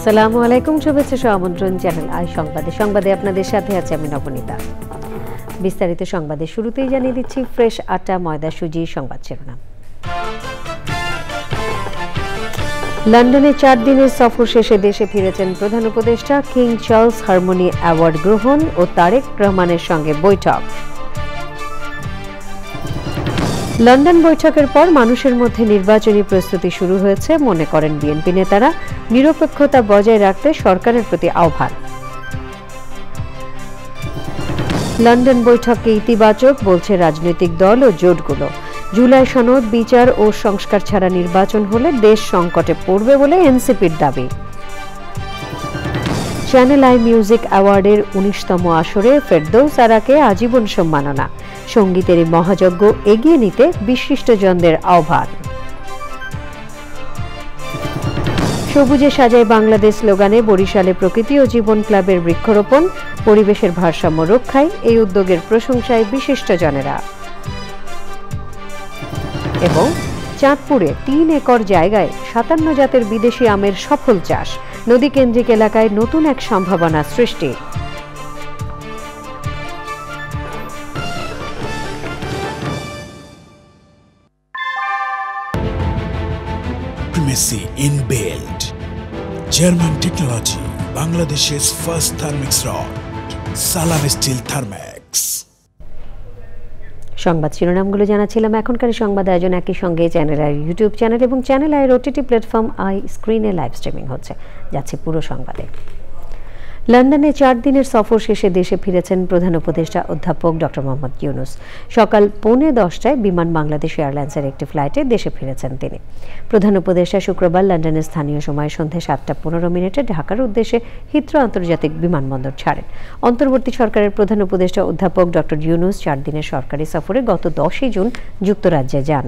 আসসালামু আলাইকুম, শুভেচ্ছা আমন্ত্রণ চ্যানেল আই সংবাদে আপনাদের সাথে আছে আমি নবনীতা। বিস্তারিত সংবাদের শুরুতেই জানিয়ে দিচ্ছি ফ্রেশ আটা ময়দা সুজি সংবাদ শিরোনাম। লন্ডনে 4 দিনের সফর শেষে দেশে ফিরেছেন প্রধান উপদেষ্টা। কিং চার্লস হারমোনি অ্যাওয়ার্ড গ্রহণ ও তারেক রহমানের সঙ্গে বৈঠক। লন্ডন বৈঠকের পর মানুষের মধ্যে নির্বাচনী প্রস্তুতি শুরু হয়েছে, মনে করেন বিএনপি নেতারা। নিরপেক্ষতা বজায় রাখতে সরকারের প্রতি আহ্বান। লন্ডন বৈঠককে ইতিবাচক বলছে রাজনৈতিক দল ও জোটগুলো। জুলাই সনদ বিচার ও সংস্কার ছাড়া নির্বাচন হলে দেশ সংকটে পড়বে বলে এনসিপির দাবি। চ্যানেল আই মিউজিক অ্যাওয়ার্ডের 19তম আসরে ফেরদৌস আরাকে আজীবন সম্মাননা। সঙ্গীতের এই মহাযজ্ঞ এগিয়ে নিতে বিশিষ্টজনদের আহ্বান। সবুজে সাজায় বাংলাদেশ স্লোগানে বরিশালে প্রকৃতি ও জীবন ক্লাবের বৃক্ষরোপণ। পরিবেশের ভারসাম্য রক্ষায় এই উদ্যোগের প্রশংসায় বিশিষ্টজনেরা। এবং চাঁদপুরে 3 একর জায়গায় 57 জাতের বিদেশি আমের সফল চাষ। নদী কেন্দ্রিক এলাকায় নতুন এক সম্ভাবনা সৃষ্টি। Primacy inbuilt. German technology. Bangladesh's first Thermix rod. Salam Steel Thermax. সংবাদ শিরোনামগুলো জানাচ্ছিলাম। এখনকার সংবাদ আয়োজন একই সঙ্গে চ্যানেল আই ইউটিউব চ্যানেল এবং channel I OTT platform I স্ক্রিনে লাইভ স্ট্রিমিং হচ্ছে। যাচ্ছে পুরো সংবাদে। লন্ডনে 4 দিনের সফর শেষে দেশে ফিরেছেন প্রধান উপদেষ্টা অধ্যাপক ডক্টর মোহাম্মদ ইউনূস। সকাল 9:45টায় বিমান বাংলাদেশ এয়ারলাইন্সের একটি ফ্লাইটে দেশে ফিরেছেন তিনি। প্রধান উপদেষ্টা শুক্রবার লন্ডনের স্থানীয় সময় সন্ধ্যে 7:15 ঢাকার উদ্দেশ্যে হিথ্রো আন্তর্জাতিক বিমানবন্দর ছাড়েন। অন্তর্বর্তী সরকারের প্রধান উপদেষ্টা অধ্যাপক ডক্টর ইউনূস 4 দিনের সরকারি সফরে গত 10 জুন যুক্তরাজ্যে যান।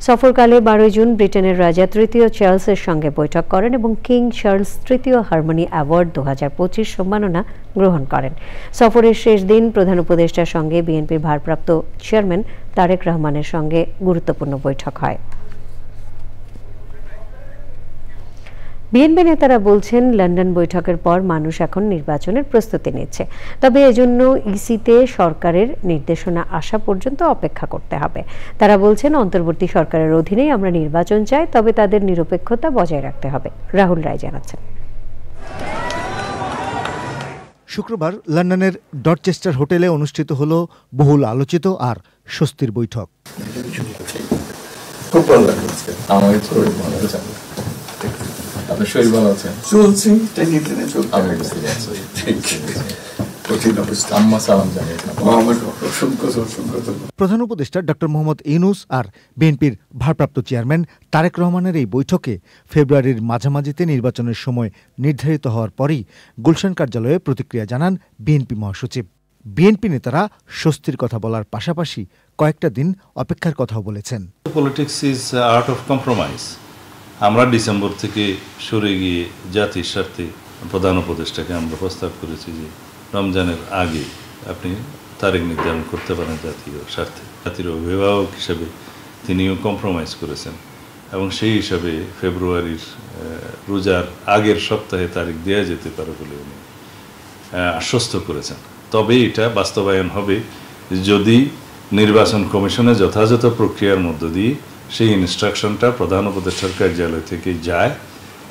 সফরকালে 12 জুন ব্রিটেনের রাজা তৃতীয় চার্লসের সঙ্গে বৈঠক করেন এবং কিং চার্লস তৃতীয় হারমোনি অ্যাওয়ার্ড 2025 সম্মাননা গ্রহণ করেন। সফরের শেষ দিন প্রধান উপদেষ্টার সঙ্গে বিএনপির ভারপ্রাপ্ত চেয়ারম্যান তারেক রহমানের সঙ্গে গুরুত্বপূর্ণ বৈঠক হয়। বিএনপি নেতারা বলছেন, লন্ডন বৈঠকের পর মানুষ এখন নির্বাচনের প্রস্তুতি নিচ্ছে, তবে এজন্য ইসিতে সরকারের নির্দেশনা আসা পর্যন্ত অপেক্ষা করতে হবে। তারা বলছেন, অন্তর্বর্তী সরকারের অধীনেই আমরা নির্বাচন চাই, তবে তাদের নিরপেক্ষতা বজায় রাখতে হবে। রাহুল রায় জানাচ্ছেন। শুক্রবার লন্ডনের ডরচেস্টার হোটেলে অনুষ্ঠিত হলো বহুল আলোচিত আর স্বস্তির বৈঠক। খুব ভালো লাগছে আমার আপনার শরীর ভালো আছে? চলছি, প্রধান উপদেষ্টা ডক্টর মোহাম্মদ ইউনূস আর বিএনপির ভারপ্রাপ্ত চেয়ারম্যান তারেক রহমানের এই বৈঠকে ফেব্রুয়ারির মাঝামাঝিতে নির্বাচনের সময় নির্ধারিত হওয়ার পরই গুলশান কার্যালয়ে প্রতিক্রিয়া জানান বিএনপি মহাসচিব। বিএনপি নেতারা স্বস্তির কথা বলার পাশাপাশি কয়েকটা দিন অপেক্ষার কথাও বলেছেন। Politics is art of compromise. আমরা ডিসেম্বর থেকে সরে গিয়ে জাতির স্বার্থে প্রধান উপদেষ্টাকে আমরা প্রস্তাব করেছি যে রমজানের আগে আপনি তারিখ নির্ধারণ করতে পারেন জাতীয় স্বার্থে। জাতির অভিভাবক হিসেবে তিনিও কম্প্রোমাইজ করেছেন এবং সেই হিসাবে ফেব্রুয়ারির রোজার আগের সপ্তাহে তারিখ দেওয়া যেতে পারে বলে উনি আশ্বস্ত করেছেন। তবে এটা বাস্তবায়ন হবে যদি নির্বাচন কমিশনের যথাযথ প্রক্রিয়ার মধ্য দিয়ে সেই ইনস্ট্রাকশনটা প্রধান উপদেষ্টার কার্যালয় থেকে যায়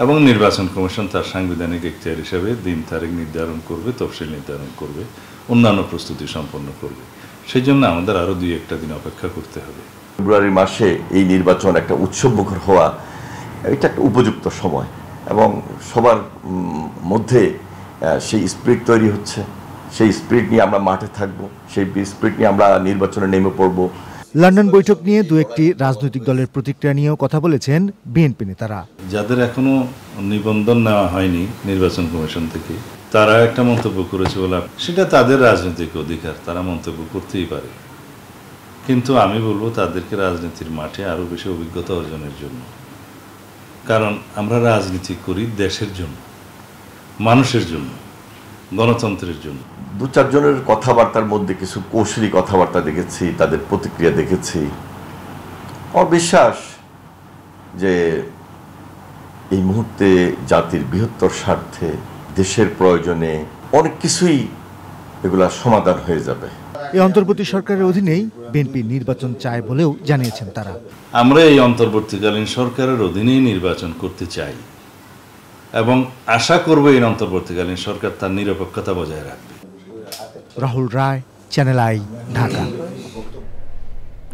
এবং নির্বাচন কমিশন তার সাংবিধানিক এখতিয়ার হিসেবে দিন তারিখ নির্ধারণ করবে, তফসিল নির্ধারণ করবে, অন্যান্য প্রস্তুতি সম্পন্ন করবে। সেই জন্য আমাদের আরও 2-1 দিন অপেক্ষা করতে হবে। ফেব্রুয়ারি মাসে এই নির্বাচন একটা উৎসবমুখর হওয়া, এটা একটা উপযুক্ত সময় এবং সবার মধ্যে সেই স্পিরিট তৈরি হচ্ছে। সেই স্পিরিট নিয়ে আমরা মাঠে থাকবো, সেই স্পিরিট নিয়ে আমরা নির্বাচনে নেমে পড়বো। লন্ডন বৈঠক নিয়ে 2-1টি রাজনৈতিক দলের প্রতিক্রিয়া নিয়েও কথা বলেছেন বিএনপি নেতারা। যাদের এখনো নিবন্ধন নেওয়া হয়নি নির্বাচন কমিশন থেকে, তারা একটা মন্তব্য করেছে বলে সেটা তাদের রাজনৈতিক অধিকার, তারা মন্তব্য করতেই পারে। কিন্তু আমি বলবো তাদেরকে রাজনীতির মাঠে আরো বেশি অভিজ্ঞতা অর্জনের জন্য। কারণ আমরা রাজনীতি করি দেশের জন্য, মানুষের জন্য, গণতন্ত্রের জন্য। 2-4 জনের কথাবার্তার মধ্যে কিছু কৌশলী কথাবার্তা দেখেছি, তাদের প্রতিক্রিয়া দেখেছি। আমার বিশ্বাস যে এই মুহূর্তে জাতির বৃহত্তর স্বার্থে দেশের প্রয়োজনে অনেক কিছুই এগুলা সমাধান হয়ে যাবে। এই অন্তর্বর্তী সরকারের অধীনেই বিএনপি নির্বাচন চায় বলেও জানিয়েছেন তারা। আমরা এই অন্তর্বর্তীকালীন সরকারের অধীনেই নির্বাচন করতে চাই এবং আশা করব এই অন্তর্বর্তীকালীন সরকার তার নিরপেক্ষতা বজায় রাখবে। রাহুল রায়, চ্যানেল আই, ঢাকা।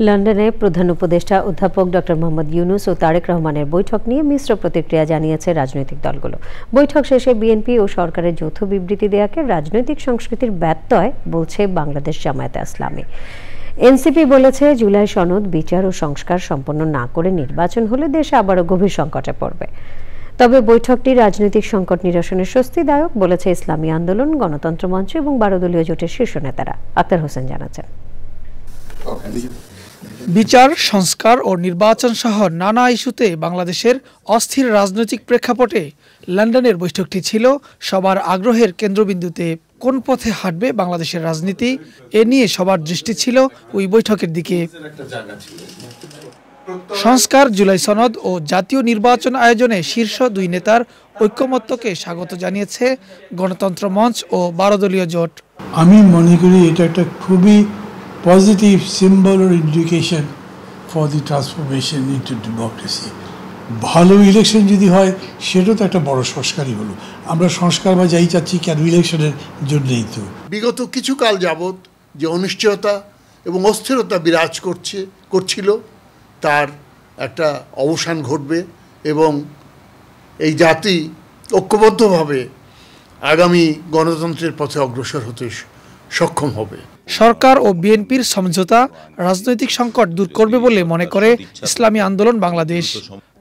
লন্ডনে প্রধান উপদেষ্টা অধ্যাপক ডক্টর মোহাম্মদ ইউনূস ও তারেক রহমানের বৈঠক নিয়ে মিশ্র প্রতিক্রিয়া জানিয়েছে রাজনৈতিক দলগুলো। বৈঠক শেষে বিএনপি ও সরকারের যৌথ বিবৃতি দেয়াকে রাজনৈতিক সংস্কৃতির ব্যত্যয় বলছে বাংলাদেশ জামায়াতে ইসলামী। এনসিপি বলেছে, জুলাই সনদ বিচার ও সংস্কার সম্পন্ন না করে নির্বাচন হলে দেশ আবারও গভীর সংকটে পড়বে। তবে বৈঠকটি রাজনৈতিক সংকট নিরসনে স্বস্তিদায়ক বলেছে ইসলামী আন্দোলন, গণতন্ত্র মঞ্চ এবং 12 দলীয় জোটের শীর্ষ নেতারা। আক্তার হোসেন জানাচ্ছেন। বিচার, সংস্কার ও নির্বাচন সহ নানা ইস্যুতে বাংলাদেশের অস্থির রাজনৈতিক প্রেক্ষাপটে লন্ডনের বৈঠকটি ছিল সবার আগ্রহের কেন্দ্রবিন্দুতে। কোন পথে হাঁটবে বাংলাদেশের রাজনীতি, এ নিয়ে সবার দৃষ্টি ছিল ওই বৈঠকের দিকে। সংস্কার, জুলাই সনদ ও জাতীয় নির্বাচন আয়োজনে শীর্ষ দুই নেতার ঐকমত্যকে স্বাগত জানিয়েছে গণতন্ত্র মঞ্চ ও 12 দলীয় জোট। আমি মনে করি এটা একটা খুবই positive symbol or indication for the transformation into democracy. ভালো ইলেকশন যদি হয় সেটা তো একটা বড় সংস্কারই হলো। আমরা সংস্কার বা যাই চাচ্ছি কেন, ইলেকশনের জন্যই তো। বিগত কিছু কাল যাবৎ যে অনিশ্চয়তা এবং অস্থিরতা বিরাজ করছিল তার একটা অবসান ঘটবে এবং এই জাতি ঐক্যবদ্ধভাবে আগামী গণতন্ত্রের পথে অগ্রসর হতে সক্ষম হবে। সরকার ও বিএনপির সমঝোতা রাজনৈতিক সংকট দূর করবে বলে মনে করে ইসলামী আন্দোলন বাংলাদেশ।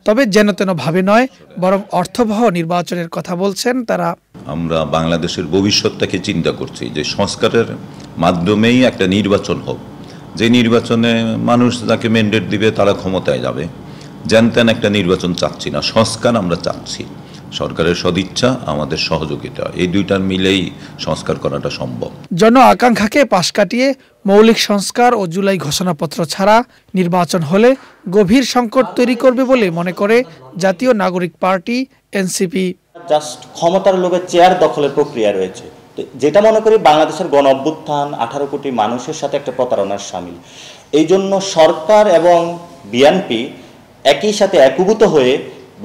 তবে যেন তেন ভাবে নয়, বরং অর্থবহ নির্বাচনের কথা বলছেন তারা। আমরা বাংলাদেশের ভবিষ্যৎটাকে চিন্তা করছি যে সংস্কারের মাধ্যমেই একটা নির্বাচন হোক, যে নির্বাচনে মানুষ যাকে ম্যান্ডেট দিবে তারা ক্ষমতায় যাবে। যেন তেন একটা নির্বাচন চাচ্ছি না, সংস্কার আমরা চাচ্ছি। সরকারের সদিচ্ছা, আমাদের সহযোগিতা, এই দুইটার মিলেই সংস্কার করাটা সম্ভব। জন আকাঙ্ক্ষাকে পাশ কাটিয়ে মৌলিক সংস্কার ও জুলাই ঘোষণাপত্র ছাড়া নির্বাচন হলে গভীর সংকট তৈরি করবে বলে মনে করে জাতীয় নাগরিক পার্টি এনসিপি। জাস্ট ক্ষমতার লোভে চেয়ার দখলের প্রক্রিয়া রয়েছে, যেটা মনে করি বাংলাদেশের গণ অভ্যুত্থান 18 কোটি মানুষের সাথে একটা প্রতারণার শামিল। এই জন্য সরকার এবং বিএনপি একই সাথে একীভূত হয়ে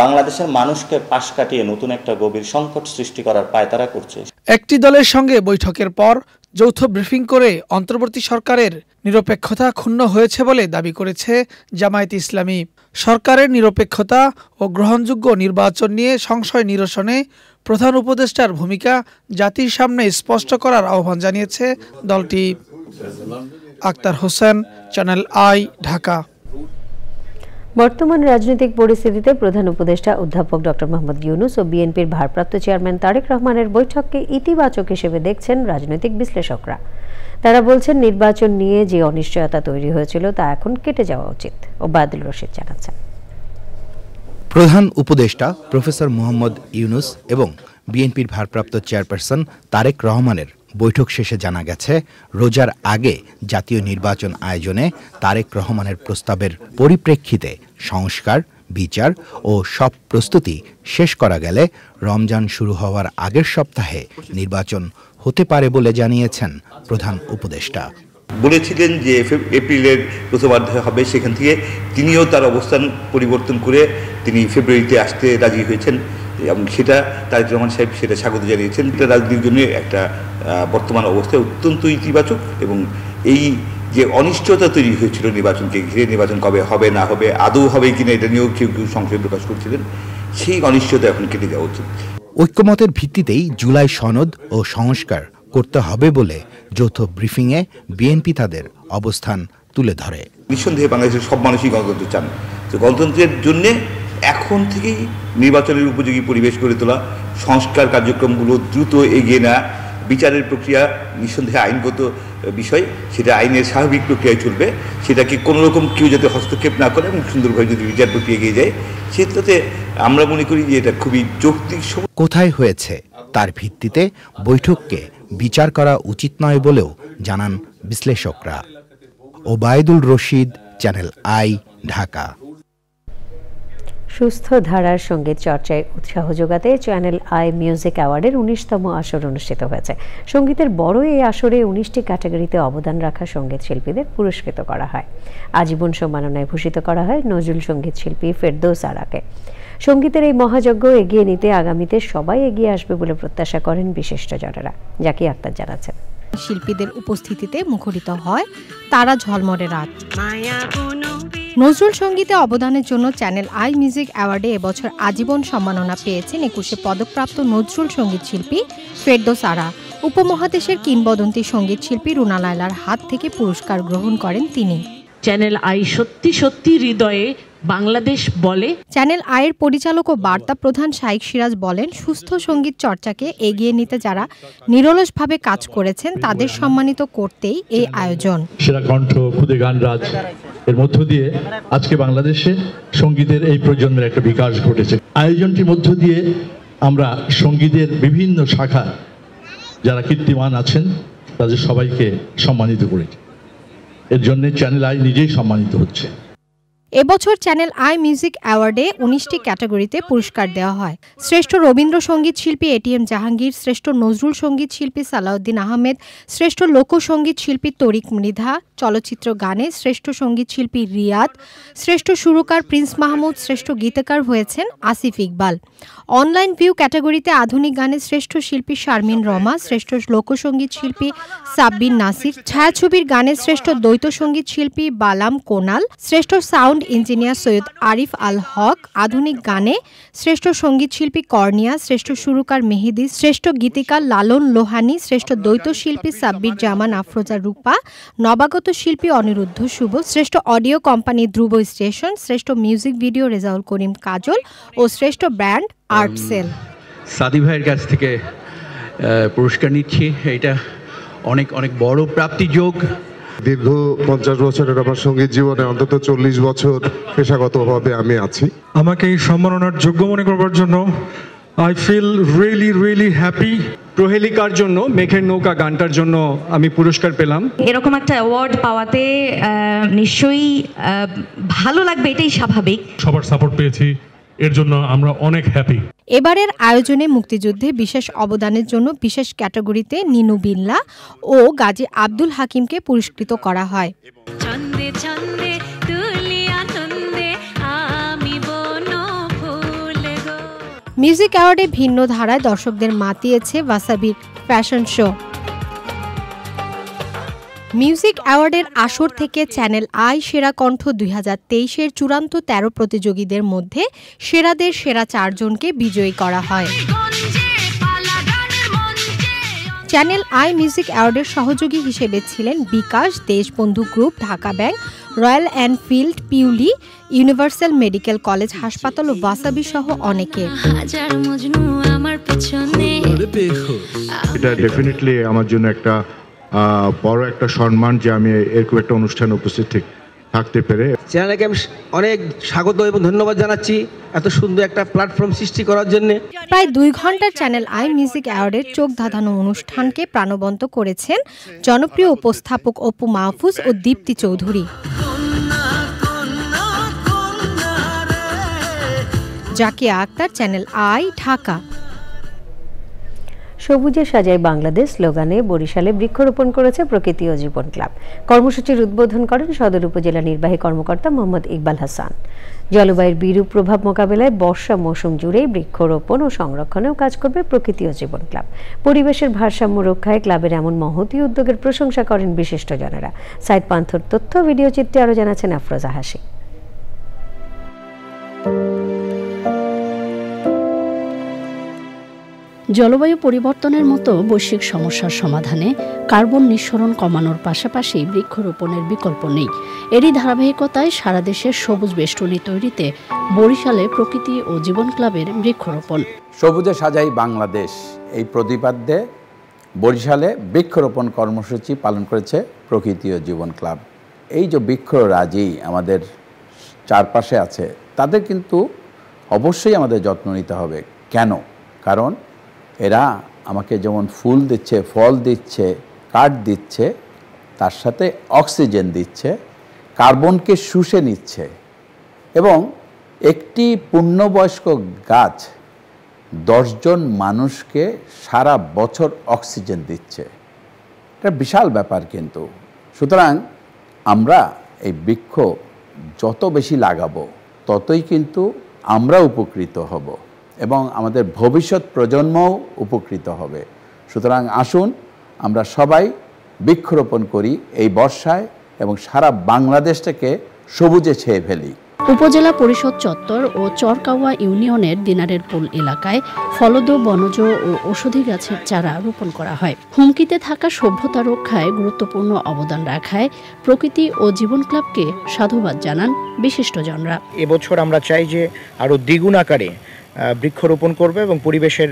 বাংলাদেশের মানুষকে পাশ কাটিয়ে নতুন একটা গভীর সংকট সৃষ্টি করার পায়তারা করছে। একটি দলের সঙ্গে বৈঠকের পর যৌথ ব্রিফিং করে অন্তর্বর্তী সরকারের নিরপেক্ষতা ক্ষুণ্ণ হয়েছে বলে দাবি করেছে জামায়াতে ইসলামী। সরকারের নিরপেক্ষতা ও গ্রহণযোগ্য নির্বাচন নিয়ে সংশয় নিরসনে প্রধান উপদেষ্টার ভূমিকা জাতির সামনে স্পষ্ট করার আহ্বান জানিয়েছে দলটি। Akhtar Hossain, channel I, Dhaka. বর্তমান রাজনৈতিক পরিস্থিতিতে প্রধান উপদেষ্টা অধ্যাপক ডক্টর মোহাম্মদ ইউনূস ও বিএনপির ভারপ্রাপ্ত চেয়ারম্যান তারেক রহমানের বৈঠককে ইতিবাচক হিসেবে দেখছেন রাজনৈতিক বিশ্লেষকরা। তারা বলছেন, নির্বাচন নিয়ে যে অনিশ্চয়তা তৈরি হয়েছিল তা এখন কেটে যাওয়া উচিত। ওবায়দুল রশিদ জানাচ্ছেন। প্রধান উপদেষ্টা প্রফেসর মোহাম্মদ ইউনূস এবং বিএনপির ভারপ্রাপ্ত চেয়ারপারসন তারেক রহমানের বৈঠক শেষে জানা গেছে, রোজার আগে জাতীয় নির্বাচন আয়োজনে তারেক রহমানের প্রস্তাবের পরিপ্রেক্ষিতে সংস্কার, বিচার ও সব প্রস্তুতি শেষ করা গেলে রমজান শুরু হওয়ার আগের সপ্তাহে নির্বাচন হতে পারে বলে জানিয়েছেন প্রধান উপদেষ্টা। বলেছিলেন যে এপ্রিলের প্রথমার্ধে হবে, সেখান থেকে তিনিও তার অবস্থান পরিবর্তন করে তিনি ফেব্রুয়ারিতে আসতে রাজি হয়েছেন এবং সেটা তারেক রহমান সাহেব সেটা স্বাগত জানিয়েছেন। এটা রাজনীতির জন্য একটা বর্তমান অবস্থায় অত্যন্ত ইতিবাচক এবং এই যে অনিশ্চয়তা তৈরি হয়েছিল নির্বাচনকে ঘিরে, নির্বাচন কবে হবে না হবে, আদৌ হবে কিনা এটা নিয়েও কেউ কেউ সংশয় প্রকাশ করছিলেন, সেই অনিশ্চয়তা এখন কেটে যাওয়া উচিত। ঐক্যমতের ভিত্তিতেই জুলাই সনদ ও সংস্কার করতে হবে বলে যৌথ ব্রিফিংয়ে বিএনপি তাদের অবস্থান তুলে ধরে। নিঃসন্দেহে বাংলাদেশের সব মানুষই গণতন্ত্র চান, তো গণতন্ত্রের জন্য এখন থেকেই নির্বাচনের উপযোগী পরিবেশ গড়ে তোলা, সংস্কার কার্যক্রমগুলো দ্রুত এগিয়ে নেওয়া, বিচারের প্রক্রিয়া নিঃসন্দেহে আইনগত বিষয়, সেটা আইনের স্বাভাবিক প্রক্রিয়ায় চলবে, সেটাকে কোনোরকম কেউ যাতে হস্তক্ষেপ না করে এবং সুন্দরভাবে যদি বিচার প্রক্রিয়া এগিয়ে যায়, সেটাতে আমরা মনে করি যে এটা খুবই যৌক্তিক। কোথায় হয়েছে তার ভিত্তিতে বৈঠককে বিচার করা উচিত নয় বলেও জানান বিশ্লেষকরা। Obaidul Rashid, channel I, Dhaka. সুস্থ ধারার সঙ্গীত চর্চায় উৎসাহ যোগাতে চ্যানেল আই মিউজিক অ্যাওয়ার্ডের 19তম আসর অনুষ্ঠিত হয়েছে। সঙ্গীতের বড় এই আসরে 19টি ক্যাটাগরিতে অবদান রাখা সঙ্গীত শিল্পীদের পুরস্কৃত করা হয়। আজীবন সম্মাননায় ভূষিত করা হয় নজরুল সঙ্গীত শিল্পী ফেরদৌস আরাকে। সঙ্গীতের এই মহাযজ্ঞ এগিয়ে নিতে আগামীতে সবাই এগিয়ে আসবে বলে প্রত্যাশা করেন বিশিষ্টজনেরা। জাকি আক্তার জানাচ্ছেন। শিল্পীদের উপস্থিতিতে মুখরিত হয় তারা ঝলমলে রাত। নজরুল সঙ্গীতে অবদানের জন্য চ্যানেল আই মিউজিক অ্যাওয়ার্ডে এবছর আজীবন সম্মাননা পেয়েছেন 21 পদকপ্রাপ্ত নজরুল সঙ্গীত শিল্পী ফেরদৌস আরা। উপমহাদেশের কিংবদন্তি সঙ্গীত শিল্পী রুনা লায়লার হাত থেকে পুরস্কার গ্রহণ করেন তিনি। চ্যানেল আই সত্যি সত্যি হৃদয়ে বাংলাদেশ বলে। চ্যানেল আইয়ের পরিচালক ও বার্তা প্রধান শাইখ সিরাজ বলেন, সুস্থ সঙ্গীত চর্চাকে এগিয়ে নিতে যারা নিরলসভাবে কাজ করেছেন তাদের সম্মানিত করতেই এই আয়োজন। সেরা কণ্ঠ, খুদে গানরাজ এর মধ্য দিয়ে আজকে বাংলাদেশে সঙ্গীতের এই প্রজন্মের একটা বিকাশ ঘটেছে। আয়োজনটির মধ্য দিয়ে আমরা সঙ্গীতের বিভিন্ন শাখা যারা কীর্তিমান আছেন তাদের সবাইকে সম্মানিত করেছি। এর জন্য চ্যানেল আই নিজেই সম্মানিত হচ্ছে। এবছর চ্যানেল আই মিউজিক অ্যাওয়ার্ডে 19টি ক্যাটাগরিতে পুরস্কার দেওয়া হয়। শ্রেষ্ঠ রবীন্দ্রসঙ্গীত শিল্পী এটিএম জাহাঙ্গীর, শ্রেষ্ঠ নজরুল সঙ্গীত শিল্পী সালাউদ্দিন আহমেদ, শ্রেষ্ঠ লোকসঙ্গীত শিল্পী তরিক মৃধা, চলচ্চিত্র গানে শ্রেষ্ঠ সঙ্গীত শিল্পী রিয়াদ, শ্রেষ্ঠ সুরকার প্রিন্স মাহমুদ, শ্রেষ্ঠ গীতকার হয়েছেন আসিফ ইকবাল। অনলাইন ভিউ ক্যাটাগরিতে আধুনিক গানে শ্রেষ্ঠ শিল্পী শারমিন রমা, শ্রেষ্ঠ লোকসঙ্গীত শিল্পী সাব্বির নাসির, ছায়াছবির গানে শ্রেষ্ঠ দ্বৈত সঙ্গীত শিল্পী বালাম কোনাল, শ্রেষ্ঠ সাউন্ড ইঞ্জিনিয়ার সৈয়দ আরিফ আল হক, আধুনিক গানে শ্রেষ্ঠ সঙ্গীত শিল্পী কর্নিয়া, শ্রেষ্ঠ সুরকার মেহেদি, শ্রেষ্ঠ গীতিকার লালন লোহানী, শ্রেষ্ঠ দ্বৈত শিল্পী সাব্বির জামান আফরোজা রূপা, নবাগত শিল্পী অনিরুদ্ধ শুভ, শ্রেষ্ঠ অডিও কোম্পানি ধ্রুব স্টেশন, শ্রেষ্ঠ মিউজিক ভিডিও রেজাউল করিম কাজল ও শ্রেষ্ঠ ব্র্যান্ড আর্টসেল। সাদি ভাইয়ের কাছ থেকে পুরস্কার নিচ্ছি, এটা অনেক অনেক বড় প্রাপ্তিযোগ। দীর্ঘ 50 বছরের আমার সঙ্গীত জীবনে অন্তত 40 বছর পেশাগতভাবে আমি আছি। আমাকে এই সম্মাননার যোগ্য মনে করবার জন্য আই ফিল রিয়েলি হ্যাপি। প্রহেলিকার জন্য মেঘের নৌকা গানটার জন্য আমি পুরস্কার পেলাম। এরকম একটা অ্যাওয়ার্ড পাওয়াতে নিশ্চয়ই ভালো লাগবে, এটাই স্বাভাবিক। সবার সাপোর্ট পেয়েছি, এর জন্য আমরা অনেক হ্যাপি। এবারের আয়োজনে মুক্তিযুদ্ধে বিশেষ অবদানের জন্য বিশেষ ক্যাটাগরিতে নিনু বিল্লা ও গাজী আব্দুল হাকিমকে পুরস্কৃত করা হয়। মিউজিক অ্যাওয়ার্ডে ভিন্ন ধারায় দর্শকদের মাতিয়েছে ওয়াসাবির ফ্যাশন শো। মিউজিক অ্যাওয়ার্ডের আসর থেকে চ্যানেল আই সেরা কণ্ঠ 2023-এর চূড়ান্ত 13 প্রতিযোগীদের মধ্যে সেরাদের সেরা 4 জনকে বিজয়ী করা হয়। চ্যানেল আই মিউজিক অ্যাওয়ার্ডের সহযোগী হিসেবে ছিলেন bKash, Deshbandhu Group, Dhaka Bank, Royal Enfield, পিউলি, ইউনিভার্সাল মেডিকেল কলেজ হাসপাতাল ও ওয়াসাবি সহ অনেকে। এটা ডেফিনেটলি আমার জন্য একটা বড় একটা সম্মান যে আমি এরকম একটা অনুষ্ঠানে উপস্থিত থাকতে পেরে। চ্যানেলকে আমি অনেক স্বাগত এবং ধন্যবাদ জানাচ্ছি এত সুন্দর একটা প্ল্যাটফর্ম সৃষ্টি করার জন্য। প্রায় 2 ঘন্টার চ্যানেল আই মিউজিক অ্যাওয়ার্ডের চোখ ধাঁধানো অনুষ্ঠানকে প্রাণবন্ত করেছেন জনপ্রিয় উপস্থাপক অপু মাহফুজ ও দীপ্তি চৌধুরী। Zakia Akter, Channel I, Dhaka. সবুজে সাজায় বাংলাদেশ স্লোগানে বরিশালে বৃক্ষরোপণ করেছে প্রকৃতি ও জীবন ক্লাব। কর্মসূচির উদ্বোধন করেন সদর উপজেলা নির্বাহী কর্মকর্তা মোহাম্মদ ইকবাল হাসান। জলবায়ুর বিরূপ প্রভাব মোকাবেলায় বর্ষা মৌসুম জুড়েই বৃক্ষরোপণ ও সংরক্ষণেও কাজ করবে প্রকৃতি ও জীবন ক্লাব। পরিবেশের ভারসাম্য রক্ষায় ক্লাবের এমন মহতী উদ্যোগের প্রশংসা করেন বিশিষ্টজনেরা। সাইদ পান্থর তথ্য, ভিডিও চিত্রে আরও জানাচ্ছেন আফরোজা হাসি। জলবায়ু পরিবর্তনের মতো বৈশ্বিক সমস্যার সমাধানে কার্বন নিঃসরণ কমানোর পাশাপাশি বৃক্ষরোপণের বিকল্প নেই। এরই ধারাবাহিকতায় সারা দেশের সবুজ বেষ্টনী তৈরিতে বরিশালে প্রকৃতি ও জীবন ক্লাবের বৃক্ষরোপণ। সবুজে সাজাই বাংলাদেশ এই প্রতিপাদ্যে বরিশালে বৃক্ষরোপণ কর্মসূচি পালন করেছে প্রকৃতি ও জীবন ক্লাব। এই যে বৃক্ষরাজি আমাদের চারপাশে আছে তাদের কিন্তু অবশ্যই আমাদের যত্ন নিতে হবে। কেন? কারণ এরা আমাকে যেমন ফুল দিচ্ছে, ফল দিচ্ছে, কাঠ দিচ্ছে, তার সাথে অক্সিজেন দিচ্ছে, কার্বনকে শুষে নিচ্ছে এবং একটি পূর্ণবয়স্ক গাছ 10 জন মানুষকে সারা বছর অক্সিজেন দিচ্ছে। এটা বিশাল ব্যাপার কিন্তু। সুতরাং আমরা এই বৃক্ষ যত বেশি লাগাবো ততই কিন্তু আমরা উপকৃত হব এবং আমাদের ভবিষ্যৎ প্রজন্মও উপকৃত হবে। সুতরাং আসুন আমরা সবাই বৃক্ষরোপণ করি এই বর্ষায় এবং সারা বাংলাদেশটাকে সবুজে ছেয়ে ফেলি। উপজেলা পরিষদ চত্বর ও চরকাওয়া ইউনিয়নের দিনারের পুল এলাকায় ফলদ, বনজ ও ঔষধি গাছের চারা রোপণ করা হয়। হুমকিতে থাকা সভ্যতা রক্ষায় গুরুত্বপূর্ণ অবদান রাখায় প্রকৃতি ও জীবন ক্লাবকে সাধুবাদ জানান বিশিষ্টজনরা। এবছর আমরা চাই যে আরও দ্বিগুণ আকারে বৃক্ষরোপণ করবে এবং পরিবেশের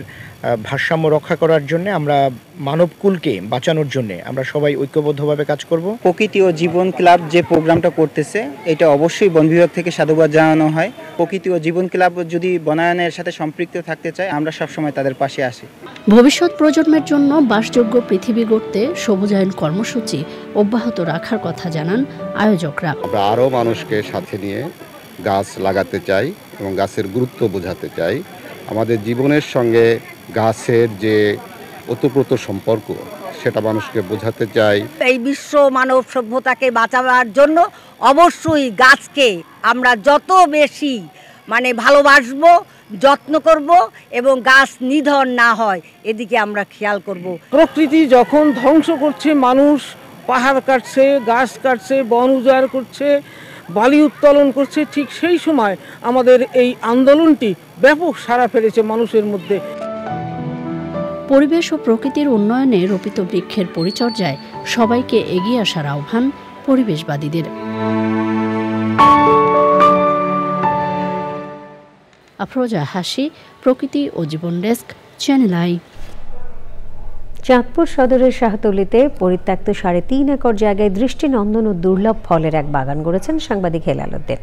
ভারসাম্য রক্ষা করার জন্য আমরা মানবকুলকে বাঁচানোর জন্য আমরা সবাই ঐক্যবদ্ধভাবে কাজ করব। প্রকৃতি ও জীবন ক্লাব যে প্রোগ্রামটা করতেছে এটা অবশ্যই বন বিভাগ থেকে সাধুবাদ জানানো হয়। প্রকৃতি ও জীবন ক্লাব যদি বনায়নের সাথে সম্পৃক্ত থাকতে চায় আমরা সবসময় তাদের পাশে আসি। ভবিষ্যৎ প্রজন্মের জন্য বাসযোগ্য পৃথিবী গড়তে সবুজায়ন কর্মসূচি অব্যাহত রাখার কথা জানান আয়োজকরা। আমরা আরও মানুষকে সাথে নিয়ে গাছ লাগাতে চাই এবং গাছের গুরুত্ব বোঝাতে চাই। আমাদের জীবনের সঙ্গে গাছের যে ওতপ্রোত সম্পর্ক সেটা মানুষকে বোঝাতে চাই। এই বিশ্ব মানব সভ্যতাকে বাঁচাবার জন্য অবশ্যই গাছকে আমরা যত বেশি ভালোবাসবো, যত্ন করব এবং গাছ নিধন না হয় এদিকে আমরা খেয়াল করব। প্রকৃতি যখন ধ্বংস করছে, মানুষ পাহাড় কাটছে, গাছ কাটছে, বন উজাড় করছে, বালি উত্তোলন করছে, ঠিক সেই সময় আমাদের এই আন্দোলনটি ব্যাপক সাড়া ফেলেছে মানুষের মধ্যে। পরিবেশ ও প্রকৃতির উন্নয়নে রোপিত বৃক্ষের পরিচর্যায় সবাইকে এগিয়ে আসার আহ্বান পরিবেশবাদীদের। আফরোজা হাসি, প্রকৃতি ও জীবন ডেস্ক, চ্যানেল আই। চাঁদপুর সদরের শাহতলীতে পরিত্যক্ত 3.5 একর জায়গায় দৃষ্টিনন্দন ও দুর্লভ ফলের এক বাগান গড়েছেন সাংবাদিক হেলাল উদ্দিন।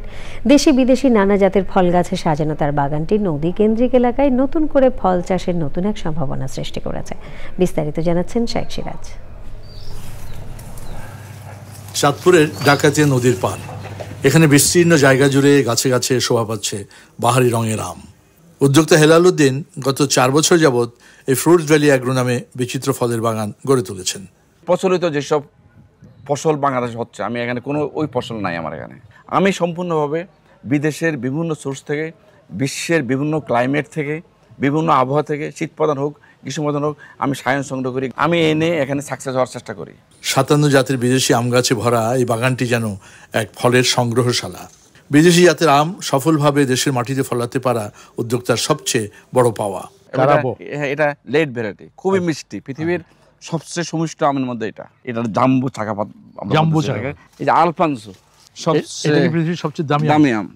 দেশি বিদেশি নানা জাতের ফল গাছে সাজানো তার বাগানটি নদী কেন্দ্রিক এলাকায় নতুন করে ফল চাষের নতুন এক সম্ভাবনা সৃষ্টি করেছে। বিস্তারিত জানাচ্ছেন শেখ সিরাজ। চাঁদপুরের ডাকাতিয়া নদীর পার, এখানে বিস্তীর্ণ জায়গা জুড়ে গাছে গাছে শোভা পাচ্ছে বাহারি রঙের আম। উদ্যোক্তা হেলাল উদ্দিন গত 4 বছর যাবৎ এই ফ্রুটস ভ্যালি অ্যাগ্রো নামে বিচিত্র ফলের বাগান গড়ে তুলেছেন। প্রচলিত যেসব ফসল বাংলাদেশে হচ্ছে, আমি এখানে কোনো ওই ফসল নাই আমার এখানে। আমি সম্পূর্ণভাবে বিদেশের বিভিন্ন সোর্স থেকে, বিশ্বের বিভিন্ন ক্লাইমেট থেকে, বিভিন্ন আবহাওয়া থেকে, শীত প্রধান হোক গ্রীষ্ম প্রধান হোক, আমি সায়ন সংগ্রহ করি, আমি এনে এখানে সাকসেস হওয়ার চেষ্টা করি। 57 জাতের বিদেশি আম গাছে ভরা এই বাগানটি যেন এক ফলের সংগ্রহশালা। বিদেশি জাতের আম সফলভাবে দেশের মাটিতে ফলাতে পারা উদ্যোক্তার সবচেয়ে বড় পাওয়া। এটা লেট ভ্যারাইটি, খুবই মিষ্টি, পৃথিবীর সবচেয়ে সুমিষ্ট আমের মধ্যে এটা। এটা জাম্বু চাকা, জাম্বু চাকা, এই যে আলফানসো সবচেয়ে দামি আম,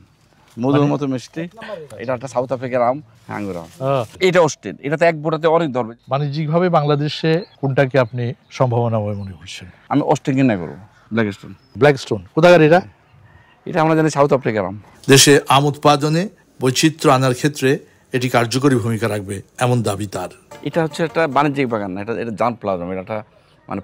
মধুর মতো মিষ্টি। এটা একটা সাউথ আফ্রিকার আম, আঙ্গুর আম। এটা অস্ট্রেল, এটাতে এক বোটাতে অনেক ধরবে। বাণিজ্যিকভাবে বাংলাদেশে কোনটাকে আপনি সম্ভাবনা মনে করছেন? আমি অস্ট্রেল কিনা করবো, ব্ল্যাকস্টোন। ব্ল্যাকস্টোন কোথাকার এটা? এটা আমরা জানি সাউথ আফ্রিকার আম। দেশে আম উৎপাদনে বৈচিত্র্য আনার ক্ষেত্রে এটি কার্যকরী ভূমিকা রাখবে এমন দাবি তার। এটা হচ্ছে একটা বাণিজ্যিক বাগান না, এটা জান প্লাজম, এটা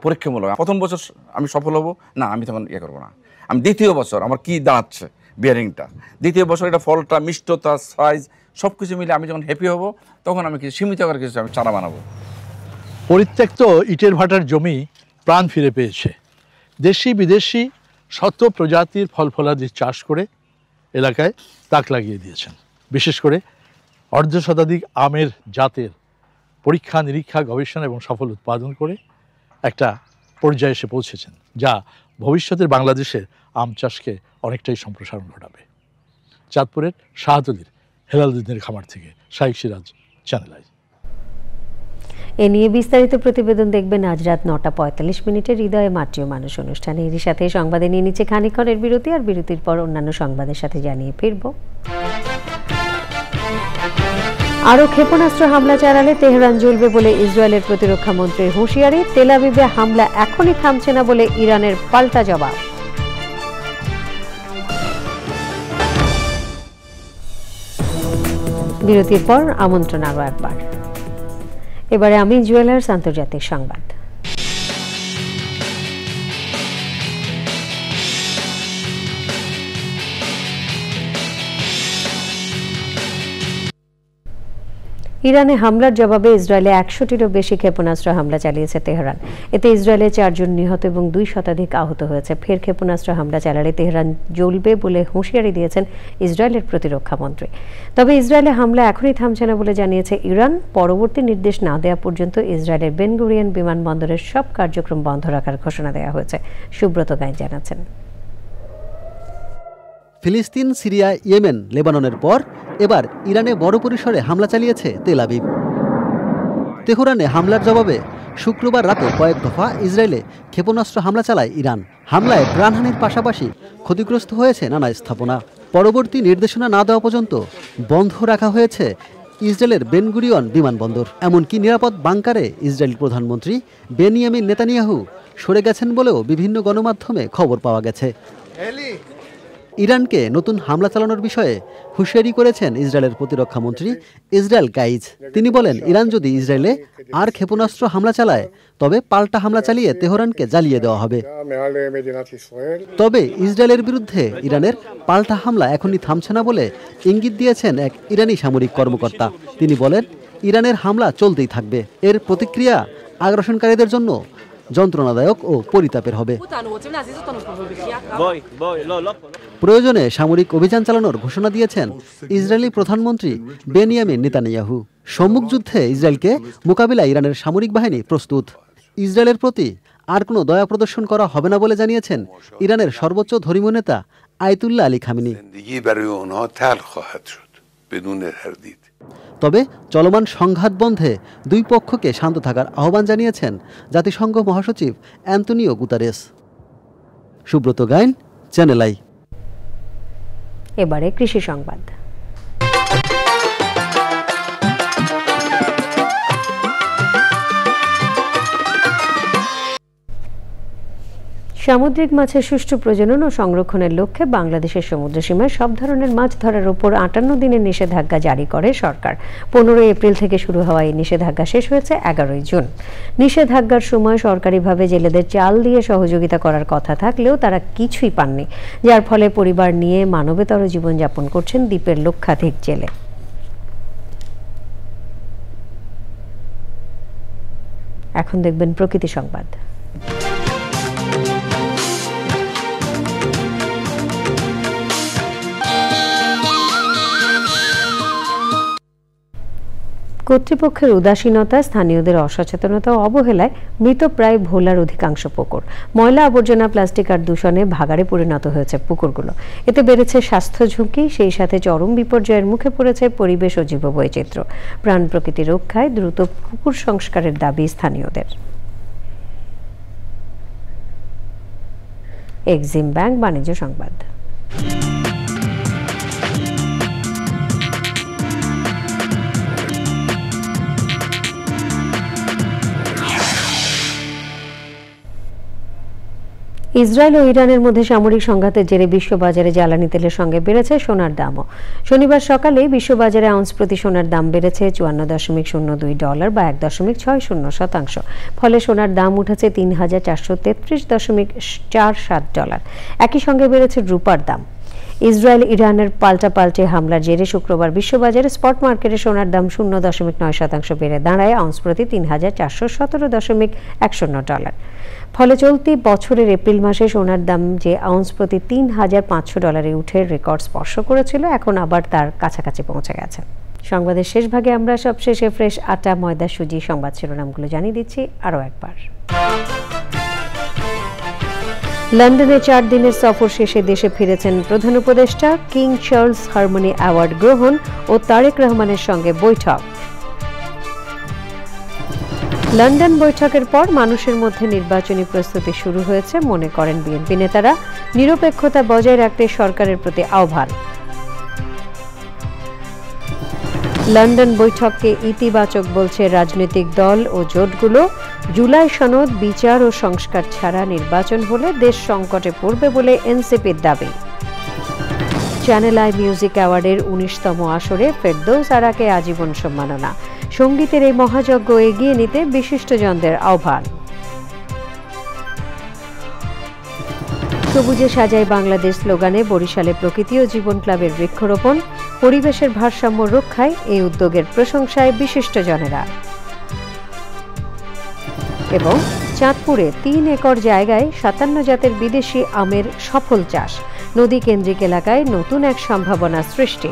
পরীক্ষামূলক। প্রথম বছর আমি সফল হব না, আমি তখন করবো না। আমি দ্বিতীয় বছর আমার কি দাঁড়াচ্ছে বিয়ারিংটা, দ্বিতীয় বছর এটা ফলটা, মিষ্টতা, সাইজ সব কিছু মিলে আমি যখন হ্যাপি হব, তখন আমি কিছু সীমিত আকার কিছু আমি চারা বানাবো। পরিত্যক্ত ইটের ভাটার জমি প্রাণ ফিরে পেয়েছে। দেশি বিদেশি শত প্রজাতির ফল ফলাদি চাষ করে এলাকায় তাক লাগিয়ে দিয়েছেন। বিশেষ করে 1/2 শতাধিক আমের জাতের পরীক্ষা নিরীক্ষা, গবেষণা এবং সফল উৎপাদন করে একটা পর্যায়ে এসে পৌঁছেছেন, যা ভবিষ্যতের বাংলাদেশের আম চাষকে অনেকটাই সম্প্রসারণ ঘটাবে। চাঁদপুরের শাহতলীর হেলাল উদ্দিনের খামার থেকে শেখ সিরাজ, চ্যানেল আই। এ নিয়ে বিস্তারিত প্রতিবেদন দেখবেন আজ রাত 9:45 হৃদয়ে মাতৃ মানুষ অনুষ্ঠানে। এরই সাথে সংবাদে নিয়ে নিচ্ছে খানিকক্ষণের বিরতি, আর বিরতির পর অন্যান্য সংবাদের সাথে জানিয়ে ফিরব। আরও ক্ষেপণাস্ত্র হামলা চালালে তেহরান জ্বলবে বলে ইসরায়েলের প্রতিরক্ষা মন্ত্রীর হুঁশিয়ারি। তেল আবিবে হামলা এখনই থামছে না বলে ইরানের পাল্টা জবাব। বিরতির পর আমন্ত্রণ আরও একবার। এবারে আমি জুয়েলার্স আন্তর্জাতিক সংবাদ। ইরানে হামলার জবাবে ইসরায়েলে ১০০টিরও বেশি ক্ষেপণাস্ত্র হামলা চালিয়েছে তেহরান। এতে ইসরায়েলে ৪ জন নিহত এবং ২ শতাধিক আহত হয়েছে। ফের ক্ষেপণাস্ত্র হামলা চালালে তেহরান জ্বলবে বলে হুঁশিয়ারি দিয়েছেন ইসরায়েলের প্রতিরক্ষা মন্ত্রী। তবে ইসরায়েলে হামলা এখনই থামছে না বলে জানিয়েছে ইরান। পরবর্তী নির্দেশ না দেওয়া পর্যন্ত ইসরায়েলের বেন গুরিয়ন বিমানবন্দরের সব কার্যক্রম বন্ধ রাখার ঘোষণা দেওয়া হয়েছে। সুব্রত গাইন জানাচ্ছেন। ফিলিস্তিন, সিরিয়া, ইয়েমেন, লেবাননের পর এবার ইরানে বড় পরিসরে হামলা চালিয়েছে তেল আবিব। তেহরানে হামলার জবাবে শুক্রবার রাতে কয়েক দফা ইসরায়েলে ক্ষেপণাস্ত্র হামলা চালায় ইরান। হামলায় প্রাণহানির পাশাপাশি ক্ষতিগ্রস্ত হয়েছে নানা স্থাপনা। পরবর্তী নির্দেশনা না দেওয়া পর্যন্ত বন্ধ রাখা হয়েছে ইসরায়েলের বেন গুরিয়ন বিমানবন্দর। এমনকি নিরাপদ বাংকারে ইসরায়েল প্রধানমন্ত্রী বেনিয়ামিন নেতানিয়াহু সরে গেছেন বলেও বিভিন্ন গণমাধ্যমে খবর পাওয়া গেছে। ইরানকে নতুন হামলা চালানোর বিষয়ে হুঁশিয়ারি করেছেন ইসরায়েলের প্রতিরক্ষা মন্ত্রী ইসরায়েল কাইজ। তিনি বলেন, ইরান যদি ইসরায়েলে আর ক্ষেপণাস্ত্র হামলা চালায় তবে পাল্টা হামলা চালিয়ে তেহরানকে জ্বালিয়ে দেওয়া হবে। তবে ইসরায়েলের বিরুদ্ধে ইরানের পাল্টা হামলা এখনই থামছে না বলে ইঙ্গিত দিয়েছেন এক ইরানি সামরিক কর্মকর্তা। তিনি বলেন, ইরানের হামলা চলতেই থাকবে। এর প্রতিক্রিয়া আগ্রাসনকারীদের জন্য যন্ত্রণাদায়ক ও পরিতাপের হবে। প্রয়োজনে সামরিক অভিযান চালানোর ঘোষণা দিয়েছেন ইসরায়েলি প্রধানমন্ত্রী বেনিয়ামিন নেতানিয়াহু। সম্মুখ যুদ্ধে ইসরায়েলকে মোকাবিলায় ইরানের সামরিক বাহিনী প্রস্তুত। ইসরায়েলের প্রতি আর কোনো দয়া প্রদর্শন করা হবে না বলে জানিয়েছেন ইরানের সর্বোচ্চ ধর্মীয় নেতা আয়াতুল্লাহ আলী খামেনি। তবে চলমান সংঘাত বন্ধে দুই পক্ষকে শান্ত থাকার আহ্বান জানিয়েছেন জাতিসংঘ মহাসচিব Antonio Guterres. Subrata Gain, channel I. এবারে কৃষি সংবাদ। সামুদ্রিক মাছের সুষ্ঠু প্রজনন ও সংরক্ষণের লক্ষ্যে বাংলাদেশের সমুদ্র সীমায় সব ধরনের মাছ ধরার উপর ৫৮ দিনের নিষেধাজ্ঞা জারি করে সরকার। ১৫ এপ্রিল থেকে শুরু হওয়া এই নিষেধাজ্ঞা শেষ হয়েছে ১১ জুন। নিষেধাজ্ঞার সময় সরকারিভাবে জেলেদের চাল দিয়ে সহযোগিতা করার কথা থাকলেও তারা কিছুই পাননি, যার ফলে পরিবার নিয়ে মানবেতর জীবনযাপন করছেন দ্বীপের লক্ষাধিক জেলে। এখন দেখবেন প্রকৃতি সংবাদ। কর্তৃপক্ষের উদাসীনতা, স্থানীয়দের অসচেতনতা ও অবহেলায় মৃতপ্রায় ভোলার অধিকাংশ পুকুর। ময়লা, আবর্জনা, প্লাস্টিক আর দূষণে ভাগাড়ে পরিণত হয়েছে পুকুরগুলো। এতে বেড়েছে স্বাস্থ্য ঝুঁকি, সেই সাথে চরম বিপর্যয়ের মুখে পড়েছে পরিবেশ ও জীববৈচিত্র্য। প্রাণ প্রকৃতি রক্ষায় দ্রুত পুকুর সংস্কারের দাবি স্থানীয়দের। এক্সিম ব্যাংক বাণিজ্য সংবাদ। ইসরায়েল ও ইরানের মধ্যে সামরিক সংঘাতের জেরে বিশ্ববাজারে জ্বালানি তেলের সঙ্গে বেড়েছে সোনার দামও। শনিবার সকালে বিশ্ববাজারে আউন্স প্রতি সোনার দাম বেড়েছে $৫৪.০২ বা ১.৬০%। ফলে সোনার দাম উঠেছে $৩,৪33.৪৭। একই সঙ্গে বেড়েছে রূপার দাম। ইসরায়েল ইরানের পাল্টাপাল্টে হামলার জেরে শুক্রবার বিশ্ববাজারে স্পট মার্কেটে সোনার দাম ০.৯% বেড়ে দাঁড়ায় আউন্স প্রতি $৩,৪১৭.১০। ফলে চলতি বছরের এপ্রিল মাসে সোনার দাম যে আউন্স প্রতি $৩,৫০০ উঠে রেকর্ড স্পর্শ করেছিল, এখন আবার তার কাছাকাছি পৌঁছে গেছে। সংবাদের শেষ ভাগে আমরা সবশেষে ফ্রেশ আটা, ময়দা, সুজি সংবাদ শিরোনামগুলো জানিয়ে দিচ্ছি আরও একবার। লন্ডনে ৪ দিনের সফর শেষে দেশে ফিরেছেন প্রধান উপদেষ্টা। কিং চার্লস হারমোনি অ্যাওয়ার্ড গ্রহণ ও তারেক রহমানের সঙ্গে বৈঠক। লন্ডন বৈঠকের পর মানুষের মধ্যে নির্বাচনী প্রস্তুতি শুরু হয়েছে, মনে করেন বিএনপি নেতারা। নিরপেক্ষতা বজায় রাখতে সরকারের প্রতি আহ্বান। লন্ডন বৈঠককে ইতিবাচক বলছে রাজনৈতিক দল ও জোটগুলো। জুলাই সনদ, বিচার ও সংস্কার ছাড়া নির্বাচন হলে দেশ সংকটে পড়বে বলে এনসিপির দাবি। চ্যানেল আই মিউজিক অ্যাওয়ার্ডের ১৯তম আসরে ফেরদৌস আরাকে আজীবন সম্মাননা। সঙ্গীতের এই মহাযজ্ঞ এগিয়ে নিতে বিশিষ্টজনদের আহ্বান। সবুজে সাজায় বাংলাদেশ স্লোগানে বরিশালে প্রকৃতি ও জীবন ক্লাবের বৃক্ষরোপণ। পরিবেশের ভারসাম্য রক্ষায় এই উদ্যোগের প্রশংসায় বিশিষ্টজনেরা। এবং চাঁদপুরে 3 একর জায়গায় 57 জাতের বিদেশি আমের সফল চাষ, নদী কেন্দ্রিক এলাকায় নতুন এক সম্ভাবনা সৃষ্টি।